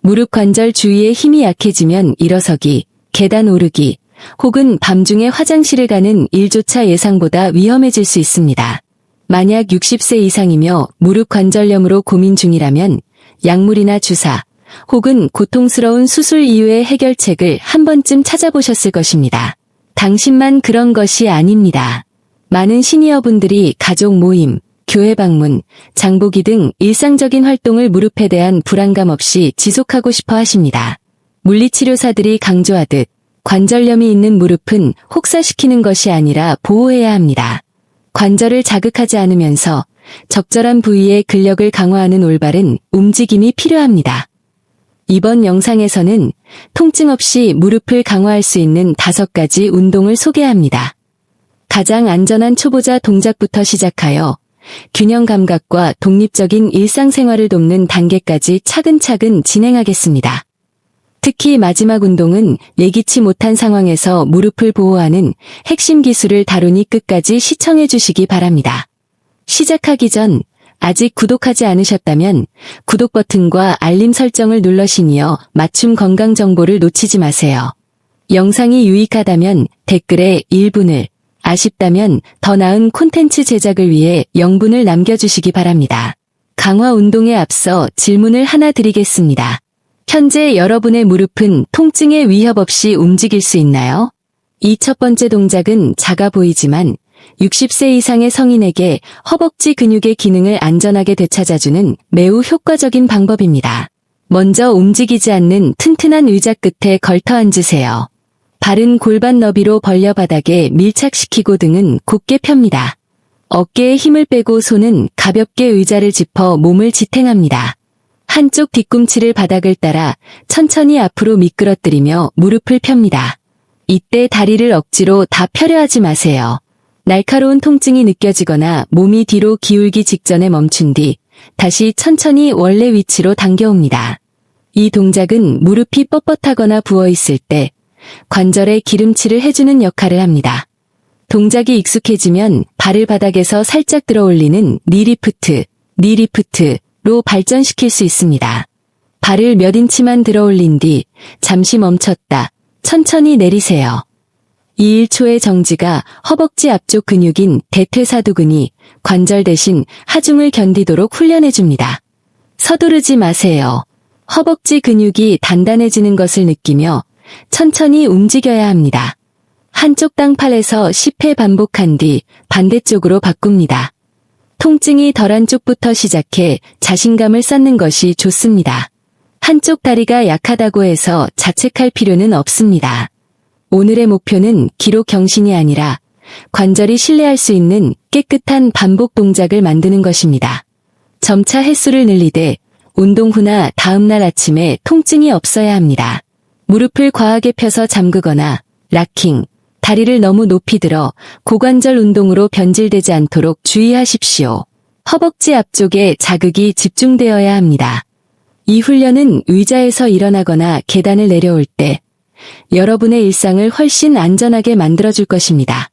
무릎 관절 주위에 힘이 약해지면 일어서기, 계단 오르기, 혹은 밤중에 화장실을 가는 일조차 예상보다 위험해질 수 있습니다. 만약 60세 이상이며 무릎 관절염으로 고민 중이라면 약물이나 주사, 혹은 고통스러운 수술 이후의 해결책을 한 번쯤 찾아보셨을 것입니다. 당신만 그런 것이 아닙니다. 많은 시니어분들이 가족 모임, 교회 방문, 장보기 등 일상적인 활동을 무릎에 대한 불안감 없이 지속하고 싶어 하십니다. 물리치료사들이 강조하듯 관절염이 있는 무릎은 혹사시키는 것이 아니라 보호해야 합니다. 관절을 자극하지 않으면서 적절한 부위의 근력을 강화하는 올바른 움직임이 필요합니다. 이번 영상에서는 통증 없이 무릎을 강화할 수 있는 5가지 운동을 소개합니다. 가장 안전한 초보자 동작부터 시작하여 균형 감각과 독립적인 일상생활을 돕는 단계까지 차근차근 진행하겠습니다. 특히 마지막 운동은 예기치 못한 상황에서 무릎을 보호하는 핵심 기술을 다루니 끝까지 시청해 주시기 바랍니다. 시작하기 전 아직 구독하지 않으셨다면 구독 버튼과 알림 설정을 눌러시니어 맞춤 건강 정보를 놓치지 마세요. 영상이 유익하다면 댓글에 1분을, 아쉽다면 더 나은 콘텐츠 제작을 위해 0분을 남겨주시기 바랍니다. 강화 운동에 앞서 질문을 하나 드리겠습니다. 현재 여러분의 무릎은 통증의 위협 없이 움직일 수 있나요? 이 첫 번째 동작은 작아 보이지만 60세 이상의 성인에게 허벅지 근육의 기능을 안전하게 되찾아주는 매우 효과적인 방법입니다. 먼저 움직이지 않는 튼튼한 의자 끝에 걸터 앉으세요. 발은 골반 너비로 벌려 바닥에 밀착시키고 등은 곧게 펴니다. 어깨에 힘을 빼고 손은 가볍게 의자를 짚어 몸을 지탱합니다. 한쪽 뒤꿈치를 바닥을 따라 천천히 앞으로 미끄러뜨리며 무릎을 펴니다. 이때 다리를 억지로 다 펴려 하지 마세요. 날카로운 통증이 느껴지거나 몸이 뒤로 기울기 직전에 멈춘 뒤 다시 천천히 원래 위치로 당겨옵니다. 이 동작은 무릎이 뻣뻣하거나 부어있을 때 관절에 기름칠을 해주는 역할을 합니다. 동작이 익숙해지면 발을 바닥에서 살짝 들어 올리는 니리프트로 발전시킬 수 있습니다. 발을 몇 인치만 들어 올린 뒤 잠시 멈췄다 천천히 내리세요. 이 1초의 정지가 허벅지 앞쪽 근육인 대퇴사두근이 관절 대신 하중을 견디도록 훈련해줍니다. 서두르지 마세요. 허벅지 근육이 단단해지는 것을 느끼며 천천히 움직여야 합니다. 한쪽 땅팔에서 10회 반복한 뒤 반대쪽으로 바꿉니다. 통증이 덜한 쪽부터 시작해 자신감을 쌓는 것이 좋습니다. 한쪽 다리가 약하다고 해서 자책할 필요는 없습니다. 오늘의 목표는 기록 경신이 아니라 관절이 신뢰할 수 있는 깨끗한 반복 동작을 만드는 것입니다. 점차 횟수를 늘리되 운동 후나 다음날 아침에 통증이 없어야 합니다. 무릎을 과하게 펴서 잠그거나 락킹, 다리를 너무 높이 들어 고관절 운동으로 변질되지 않도록 주의하십시오. 허벅지 앞쪽에 자극이 집중되어야 합니다. 이 훈련은 의자에서 일어나거나 계단을 내려올 때 여러분의 일상을 훨씬 안전하게 만들어줄 것입니다.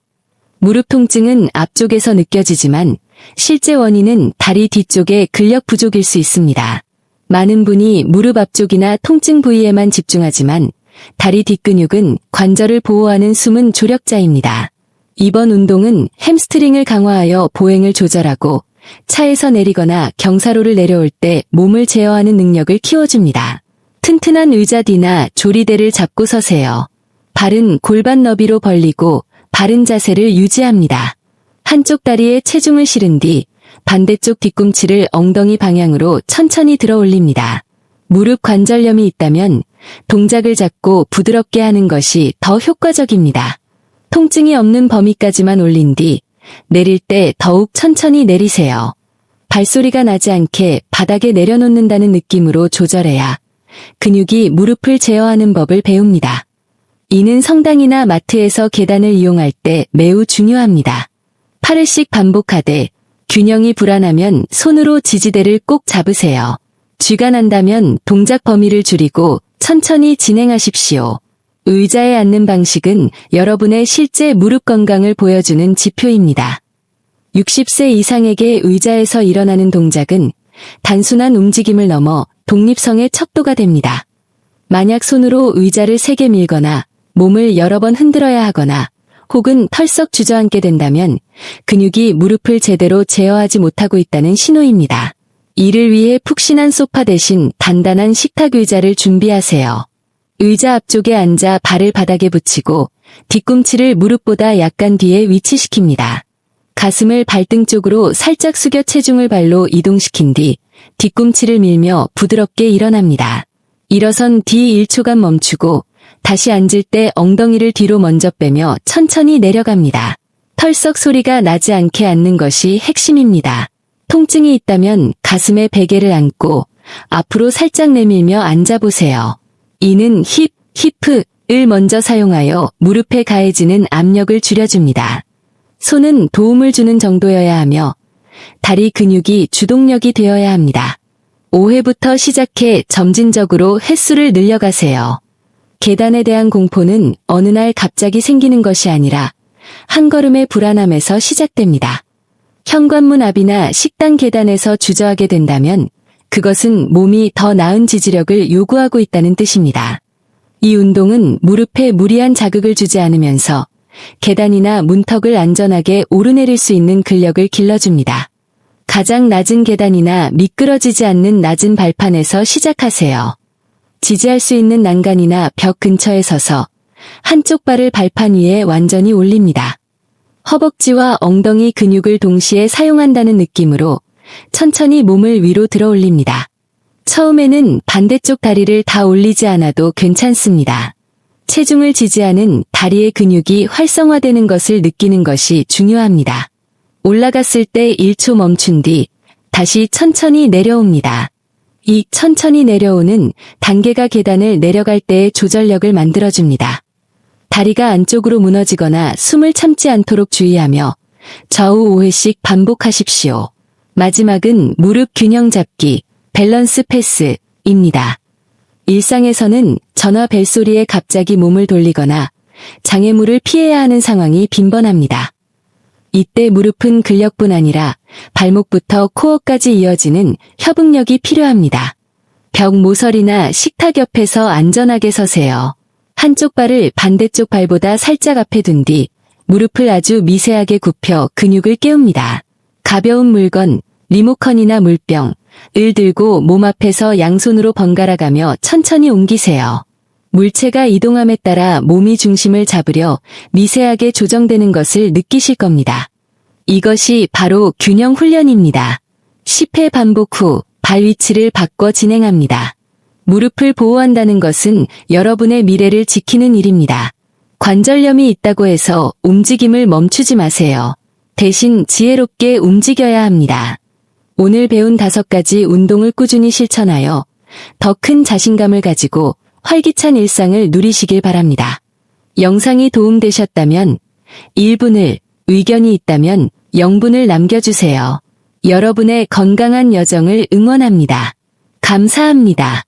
무릎 통증은 앞쪽에서 느껴지지만 실제 원인은 다리 뒤쪽의 근력 부족일 수 있습니다. 많은 분이 무릎 앞쪽이나 통증 부위에만 집중하지만 다리 뒷근육은 관절을 보호하는 숨은 조력자입니다. 이번 운동은 햄스트링을 강화하여 보행을 조절하고 차에서 내리거나 경사로를 내려올 때 몸을 제어하는 능력을 키워줍니다. 튼튼한 의자 뒤나 조리대를 잡고 서세요. 발은 골반 너비로 벌리고 바른 자세를 유지합니다. 한쪽 다리에 체중을 실은 뒤 반대쪽 뒤꿈치를 엉덩이 방향으로 천천히 들어 올립니다. 무릎 관절염이 있다면 동작을 잡고 부드럽게 하는 것이 더 효과적입니다. 통증이 없는 범위까지만 올린 뒤 내릴 때 더욱 천천히 내리세요. 발소리가 나지 않게 바닥에 내려놓는다는 느낌으로 조절해야 근육이 무릎을 제어하는 법을 배웁니다. 이는 성당이나 마트에서 계단을 이용할 때 매우 중요합니다. 8회씩 반복하되 균형이 불안하면 손으로 지지대를 꼭 잡으세요. 쥐가 난다면 동작 범위를 줄이고 천천히 진행하십시오. 의자에 앉는 방식은 여러분의 실제 무릎 건강을 보여주는 지표입니다. 60세 이상에게 의자에서 일어나는 동작은 단순한 움직임을 넘어 독립성의 척도가 됩니다. 만약 손으로 의자를 세게 밀거나 몸을 여러 번 흔들어야 하거나 혹은 털썩 주저앉게 된다면 근육이 무릎을 제대로 제어하지 못하고 있다는 신호입니다. 이를 위해 푹신한 소파 대신 단단한 식탁 의자를 준비하세요. 의자 앞쪽에 앉아 발을 바닥에 붙이고 뒤꿈치를 무릎보다 약간 뒤에 위치시킵니다. 가슴을 발등 쪽으로 살짝 숙여 체중을 발로 이동시킨 뒤 뒤꿈치를 밀며 부드럽게 일어납니다. 일어선 뒤 1초간 멈추고 다시 앉을 때 엉덩이를 뒤로 먼저 빼며 천천히 내려갑니다. 털썩 소리가 나지 않게 앉는 것이 핵심입니다. 통증이 있다면 가슴에 베개를 안고 앞으로 살짝 내밀며 앉아보세요. 이는 히프을 먼저 사용하여 무릎에 가해지는 압력을 줄여줍니다. 손은 도움을 주는 정도여야 하며 다리 근육이 주동력이 되어야 합니다. 5회부터 시작해 점진적으로 횟수를 늘려가세요. 계단에 대한 공포는 어느 날 갑자기 생기는 것이 아니라 한 걸음의 불안함에서 시작됩니다. 현관문 앞이나 식당 계단에서 주저하게 된다면 그것은 몸이 더 나은 지지력을 요구하고 있다는 뜻입니다. 이 운동은 무릎에 무리한 자극을 주지 않으면서 계단이나 문턱을 안전하게 오르내릴 수 있는 근력을 길러줍니다. 가장 낮은 계단이나 미끄러지지 않는 낮은 발판에서 시작하세요. 지지할 수 있는 난간이나 벽 근처에 서서 한쪽 발을 발판 위에 완전히 올립니다. 허벅지와 엉덩이 근육을 동시에 사용한다는 느낌으로 천천히 몸을 위로 들어 올립니다. 처음에는 반대쪽 다리를 다 올리지 않아도 괜찮습니다. 체중을 지지하는 다리의 근육이 활성화되는 것을 느끼는 것이 중요합니다. 올라갔을 때 1초 멈춘 뒤 다시 천천히 내려옵니다. 이 천천히 내려오는 단계가 계단을 내려갈 때의 조절력을 만들어줍니다. 다리가 안쪽으로 무너지거나 숨을 참지 않도록 주의하며 좌우 5회씩 반복하십시오. 마지막은 무릎 균형 잡기, 밸런스 패스입니다. 일상에서는 전화 벨소리에 갑자기 몸을 돌리거나 장애물을 피해야 하는 상황이 빈번합니다. 이때 무릎은 근력뿐 아니라 발목부터 코어까지 이어지는 협응력이 필요합니다. 벽 모서리나 식탁 옆에서 안전하게 서세요. 한쪽 발을 반대쪽 발보다 살짝 앞에 둔 뒤 무릎을 아주 미세하게 굽혀 근육을 깨웁니다. 가벼운 물건, 리모컨이나 물병을 들고 몸 앞에서 양손으로 번갈아 가며 천천히 옮기세요. 물체가 이동함에 따라 몸이 중심을 잡으려 미세하게 조정되는 것을 느끼실 겁니다. 이것이 바로 균형 훈련입니다. 10회 반복 후 발 위치를 바꿔 진행합니다. 무릎을 보호한다는 것은 여러분의 미래를 지키는 일입니다. 관절염이 있다고 해서 움직임을 멈추지 마세요. 대신 지혜롭게 움직여야 합니다. 오늘 배운 5가지 운동을 꾸준히 실천하여 더 큰 자신감을 가지고 활기찬 일상을 누리시길 바랍니다. 영상이 도움되셨다면 1분을, 의견이 있다면 0분을 남겨주세요. 여러분의 건강한 여정을 응원합니다. 감사합니다.